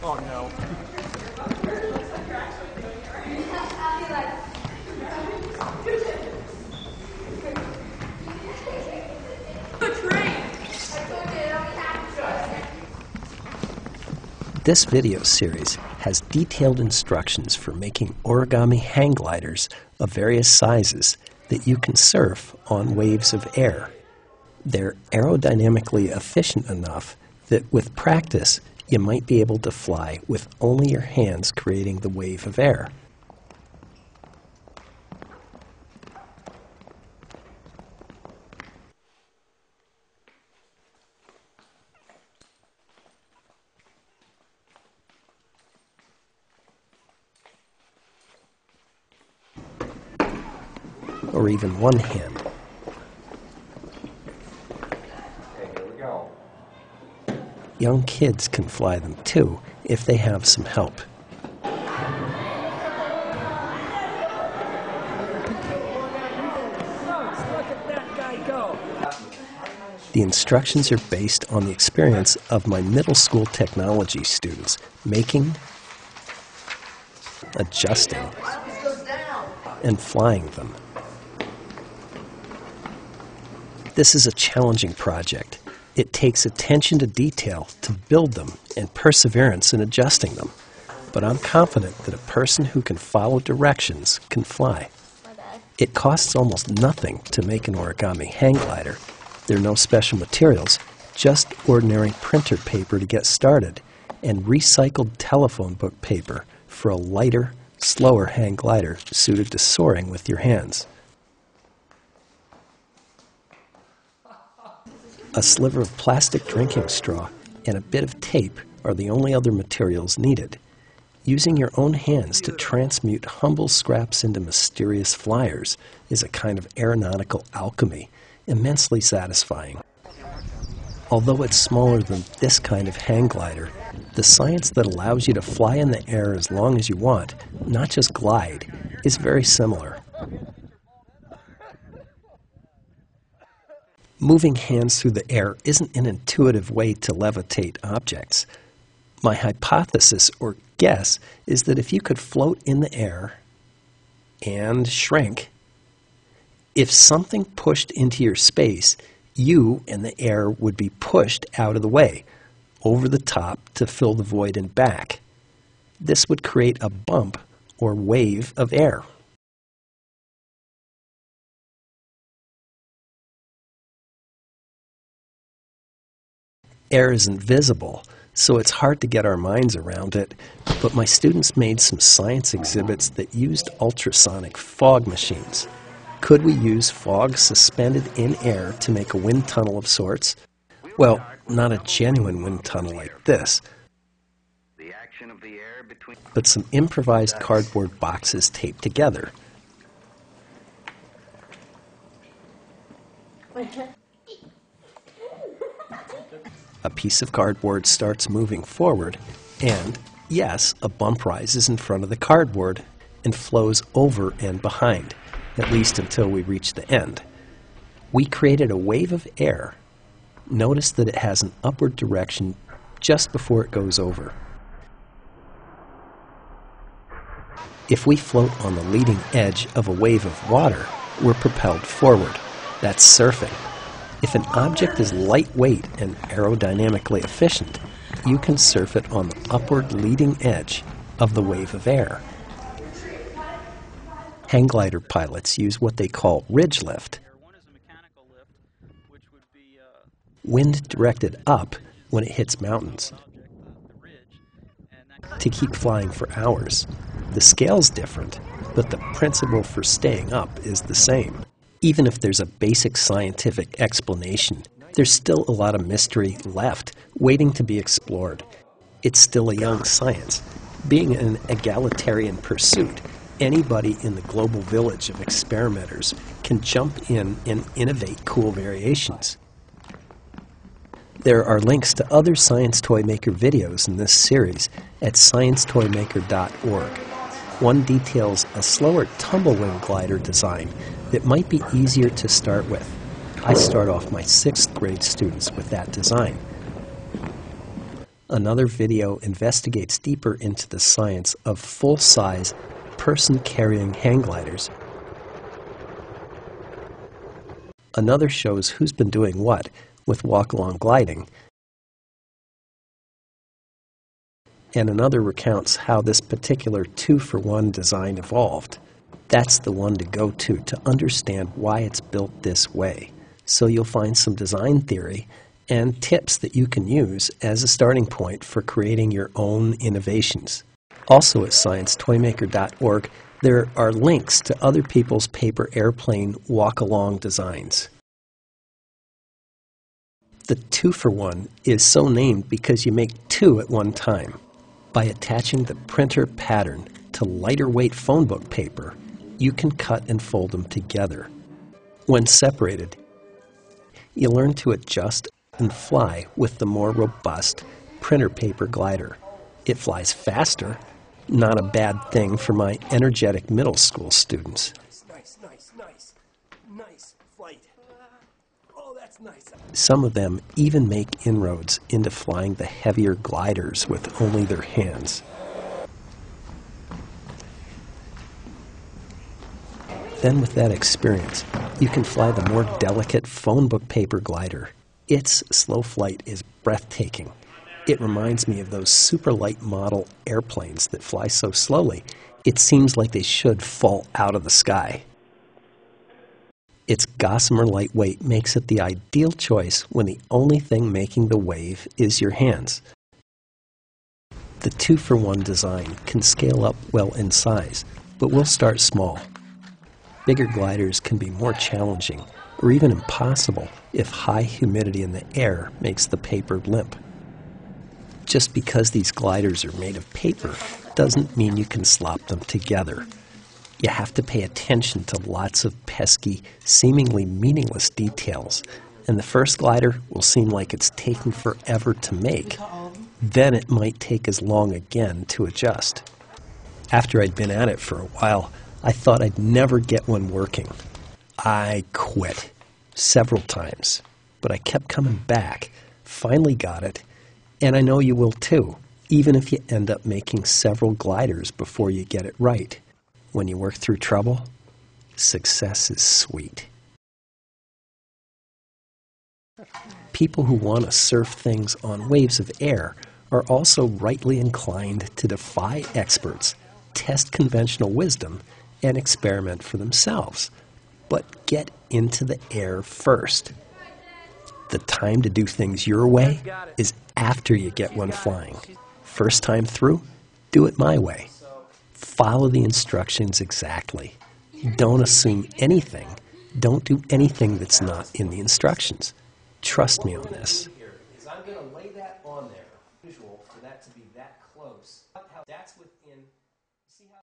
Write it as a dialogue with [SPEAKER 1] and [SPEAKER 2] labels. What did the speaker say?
[SPEAKER 1] Oh no.
[SPEAKER 2] This video series has detailed instructions for making origami hang gliders of various sizes that you can surf on waves of air. They're aerodynamically efficient enough that with practice you might be able to fly with only your hands creating the wave of air. Or even one hand.
[SPEAKER 3] Okay, here we go.
[SPEAKER 2] Young kids can fly them too if they have some help. The instructions are based on the experience of my middle school technology students making, adjusting, and flying them. This is a challenging project. It takes attention to detail to build them and perseverance in adjusting them. But I'm confident that a person who can follow directions can fly. It costs almost nothing to make an origami hang glider. There are no special materials, just ordinary printer paper to get started and recycled telephone book paper for a lighter, slower hang glider suited to soaring with your hands. A sliver of plastic drinking straw and a bit of tape are the only other materials needed. Using your own hands to transmute humble scraps into mysterious flyers is a kind of aeronautical alchemy, immensely satisfying. Although it's smaller than this kind of hang glider, the science that allows you to fly in the air as long as you want, not just glide, is very similar. Moving hands through the air isn't an intuitive way to levitate objects. My hypothesis or guess is that if you could float in the air and shrink, if something pushed into your space, you and the air would be pushed out of the way, over the top to fill the void and back. This would create a bump or wave of air. Air isn't visible, so it's hard to get our minds around it, but my students made some science exhibits that used ultrasonic fog machines. Could we use fog suspended in air to make a wind tunnel of sorts? Well, not a genuine wind tunnel like this, but some improvised cardboard boxes taped together. A piece of cardboard starts moving forward, and, yes, a bump rises in front of the cardboard and flows over and behind, at least until we reach the end. We created a wave of air. Notice that it has an upward direction just before it goes over. If we float on the leading edge of a wave of water, we're propelled forward. That's surfing. If an object is lightweight and aerodynamically efficient, you can surf it on the upward leading edge of the wave of air. Hang glider pilots use what they call ridge lift. Wind directed up when it hits mountains. To keep flying for hours. The scale's different, but the principle for staying up is the same. Even if there's a basic scientific explanation, there's still a lot of mystery left, waiting to be explored. It's still a young science. Being an egalitarian pursuit, anybody in the global village of experimenters can jump in and innovate cool variations. There are links to other Science Toy Maker videos in this series at sciencetoymaker.org. One details a slower tumblewing glider design that might be easier to start with. I start off my 6th grade students with that design. Another video investigates deeper into the science of full-size, person-carrying hang gliders. Another shows who's been doing what with walk-along gliding. And another recounts how this particular 2-for-1 design evolved. That's the one to go to understand why it's built this way. So you'll find some design theory and tips that you can use as a starting point for creating your own innovations. Also at sciencetoymaker.org, there are links to other people's paper airplane walk-along designs. The 2-for-1 is so named because you make two at one time. By attaching the printer pattern to lighter weight phone book paper, you can cut and fold them together. When separated, you learn to adjust and fly with the more robust printer paper glider. It flies faster, not a bad thing for my energetic middle school students.
[SPEAKER 1] Nice flight. Oh, that's nice.
[SPEAKER 2] Some of them even make inroads into flying the heavier gliders with only their hands. Then with that experience, you can fly the more delicate phone book paper glider. Its slow flight is breathtaking. It reminds me of those super light model airplanes that fly so slowly, it seems like they should fall out of the sky. Its gossamer lightweight makes it the ideal choice when the only thing making the wave is your hands. The 2-for-1 design can scale up well in size, but we'll start small. Bigger gliders can be more challenging or even impossible if high humidity in the air makes the paper limp. Just because these gliders are made of paper doesn't mean you can slop them together. You have to pay attention to lots of pesky, seemingly meaningless details, and the first glider will seem like it's taking forever to make. Then it might take as long again to adjust. After I'd been at it for a while, I thought I'd never get one working. I quit several times, but I kept coming back, finally got it, and I know you will too, even if you end up making several gliders before you get it right. When you work through trouble, success is sweet. People who want to surf things on waves of air are also rightly inclined to defy experts, test conventional wisdom, and experiment for themselves. But get into the air first. The time to do things your way is after you get one flying. First time through, do it my way. Follow the instructions exactly. Don't assume anything. Don't do anything that's not in the instructions. Trust me on this.
[SPEAKER 1] I'm going to lay that on there. Visual for that to be that close. That's within. See how